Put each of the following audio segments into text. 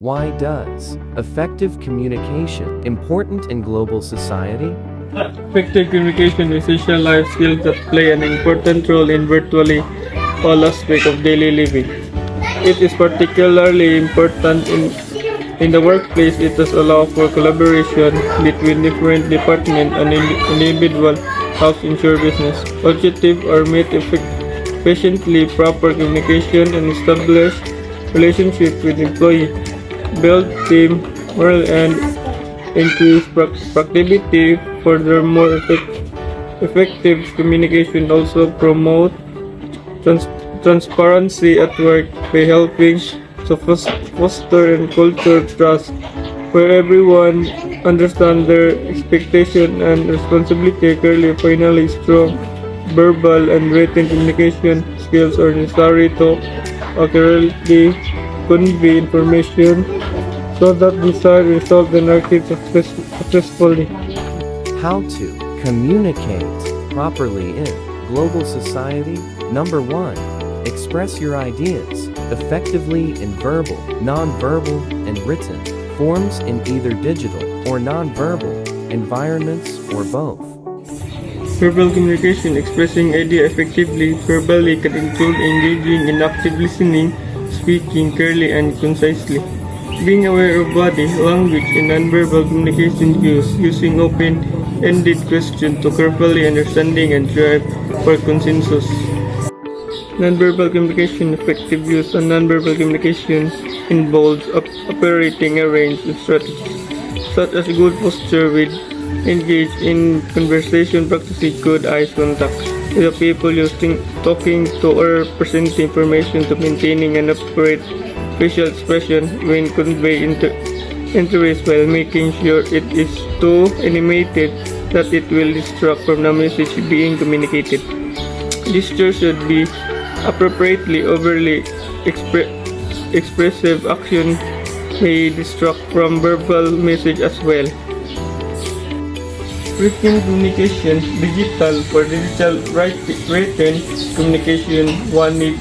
Why does effective communication important in global society? Effective communication is essential life skills that play an important role in virtually all aspects of daily living. It is particularly important in the workplace. It does allow for collaboration between different departments and individual helps ensure business objective are met efficiently. Proper communication and establish relationship with employee, build team morale and increase productivity. Furthermore, effective communication also promote transparency at work by helping to foster and culture trust, where everyone understands their expectation and responsibility clearly. Finally, strong verbal and written communication skills are necessary to accurately convey information so that desired result can achieved successfully. How to communicate properly in global society? Number 1. Express your ideas effectively in verbal, non-verbal, and written forms in either digital or non-verbal environments or both. Verbal communication, expressing idea effectively verbally, can include engaging in active listening, speaking clearly and concisely, being aware of body language and nonverbal communication cues, using open-ended questions to carefully understanding and drive for consensus. Nonverbal communication, effective use of nonverbal communication involves operating a range of strategies, such as good posture with engage in conversation, practicing good eye contact with the people using talking to or presenting information, to maintaining an appropriate facial expression when convey interest while making sure it is too animated that it will distract from the message being communicated. Gestures should be appropriately overly expressive. Action may distract from verbal message as well. Written communication, digital. For digital written communication, one needs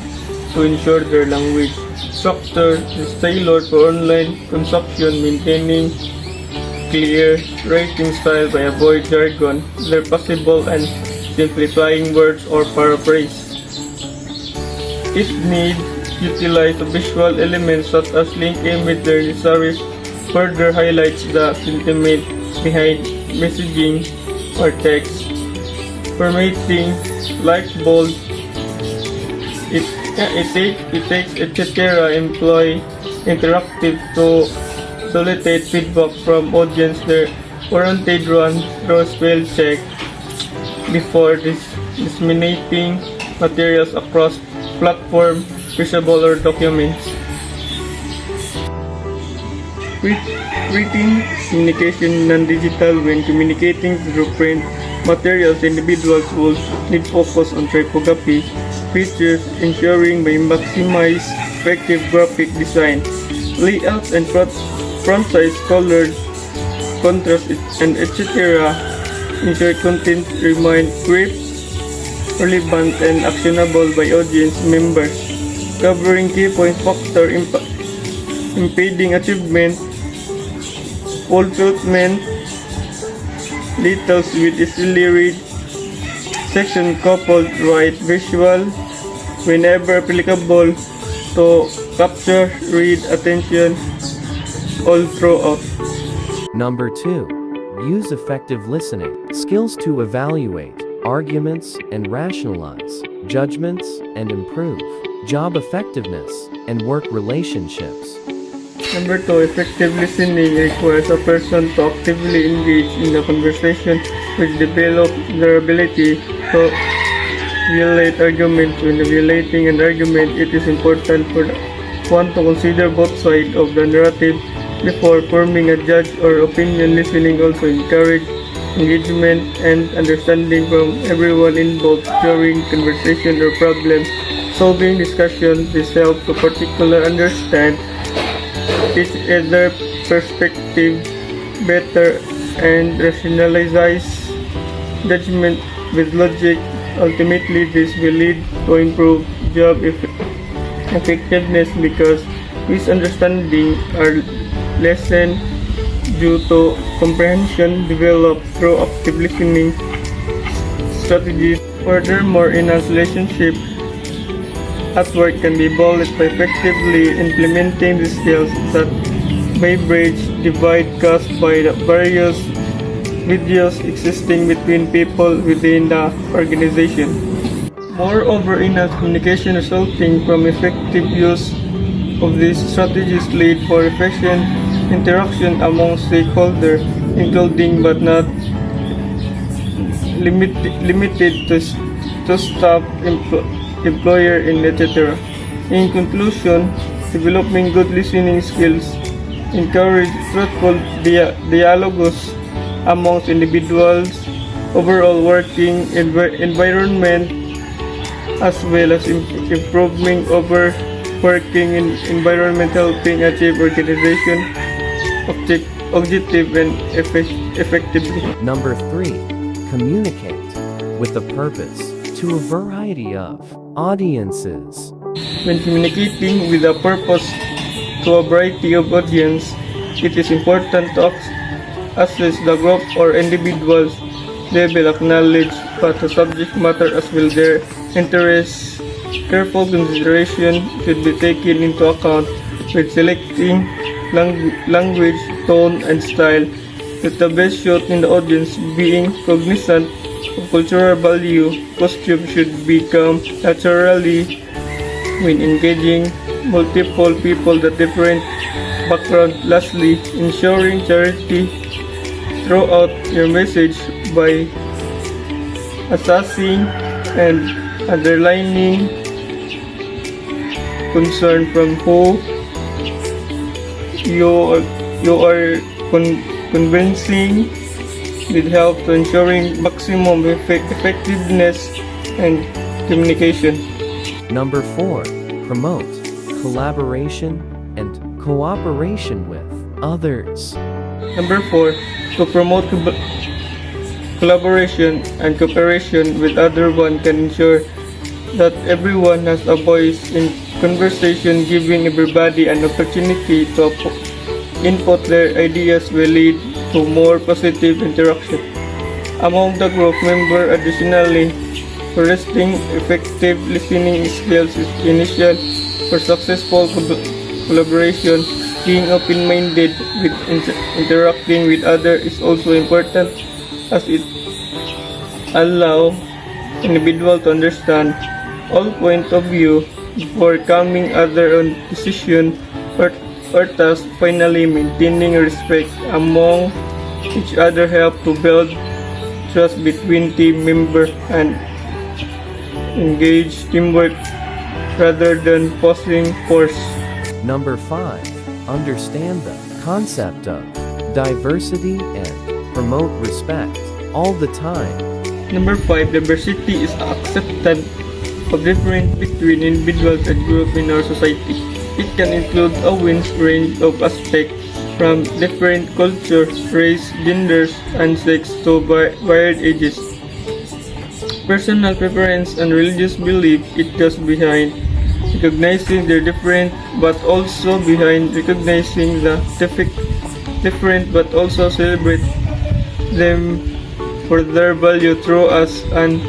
to ensure their language structure is tailored for online consumption, maintaining clear writing style by avoid jargon where possible and simplifying words or paraphrase. It needs utilize visual elements such as link image where necessary, further highlights the sentiment behind messaging or text. Formatting light bold, it takes etc. Employ interactive to solicit feedback from audience. Their warranted run through spell check before disseminating materials across platform, visible or documents. Written communication non-digital. When communicating through print materials, individuals will need focus on typography features, ensuring by maximize effective graphic design, layouts and font size, colors, contrast, and etc. Ensure content remain crisp, relevant, and actionable by audience members, covering key point factor impeding achievement, fulfillment, details with easily read section coupled right visual whenever applicable to capture read attention all throughout. Number 2. Use effective listening skills to evaluate arguments and rationalize judgments and improve job effectiveness and work relationships. Number 2, effective listening requires a person to actively engage in the conversation, which develop their ability to evaluate arguments. When evaluating an argument, it is important for one to consider both sides of the narrative before forming a judge or opinion. Listening also encourages engagement and understanding from everyone involved during conversation or problem solving discussion. This helps to particularly understand each other's perspective better and rationalize judgment with logic. Ultimately, this will lead to improved job effectiveness because misunderstanding are lessened due to comprehension developed through active listening strategies. Furthermore, enhanced relationship at work can be built by effectively implementing the skills that may bridge divide caused by the various videos existing between people within the organization. Moreover, enhanced communication resulting from effective use of these strategies lead for efficient interaction among stakeholders, including but not limited to staff, employer, and etc. In conclusion, developing good listening skills encourage truthful dialogues amongst individuals, overall working environment, as well as improving over working environment, helping achieve organization objective and effectively. Number 3. Communicate with a purpose to a variety of audiences. When communicating with a purpose to a variety of audience, it is important to assess the group or individuals' level of knowledge but the subject matter as well their interests. Careful consideration should be taken into account with selecting language, tone, and style with the best shot in the audience. Being cognizant of cultural value, costume should become naturally when engaging multiple people with different background. Lastly, ensuring charity throughout your message by assessing and underlining concern from who you are convincing will help to ensuring maximum effectiveness and communication. Number 4. Promote collaboration and cooperation with others. Number 4. To promote collaboration and cooperation with other one can ensure that everyone has a voice in conversation. Giving everybody an opportunity to input their ideas will lead to more positive interaction among the group member. Additionally, fostering effective listening skills is essential for successful collaboration. Being open-minded with interacting with others is also important, as it allows individuals to understand all points of view before coming other own decision or task. Finally, maintaining respect among each other help to build trust between team members and engage teamwork rather than posing force. Number 5. Understand the concept of diversity and promote respect all the time. Number 5. Diversity is acceptance of difference between individuals and groups in our society. It can include a wide range of aspects from different cultures, race, genders, and sex to varied ages. Personal preference and religious belief, it goes behind recognizing their different but also behind recognizing the different but also celebrate them for their value through as an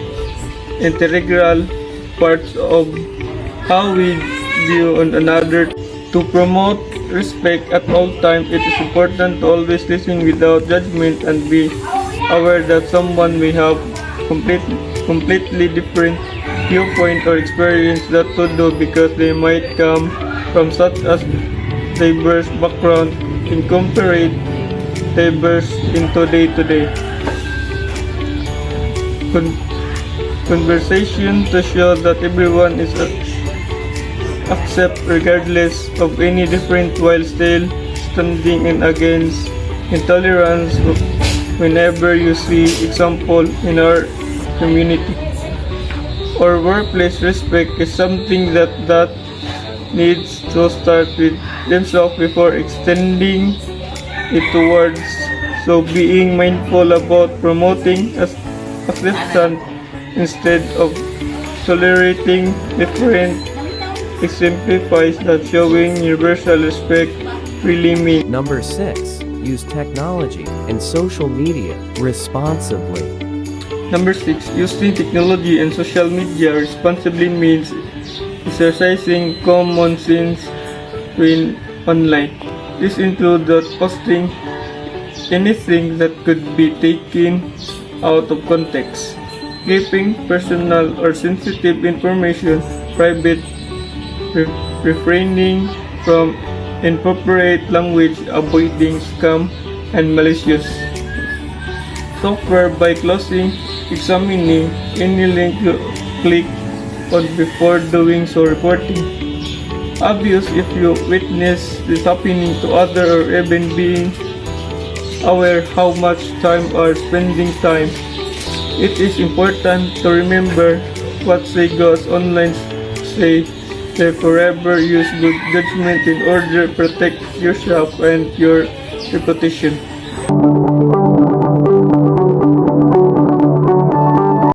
integral part of how we view one another. To promote respect at all times, it is important to always listen without judgment and be aware that someone may have completely different viewpoint or experience that to do because they might come from such as diverse background incorporate diverse into day-to-day conversation to show that everyone is accept regardless of any different while still standing in against intolerance whenever you see example in our community or workplace. Respect is something that needs to start with themselves before extending it towards. So being mindful about promoting acceptance instead of tolerating different exemplifies that showing universal respect really means. Number 6. Use technology and social media responsibly. Number 6. Using technology and social media responsibly means exercising common sense when online. This includes not posting anything that could be taken out of context, keeping personal or sensitive information private, refraining from inappropriate language, avoiding scam and malicious software by closing, examining any link you click on before doing so, reporting abuse if you witness this happening to others, or even being aware how much time are spending time. It is important to remember what say goes online say. Forever use good judgment in order to protect yourself and your reputation.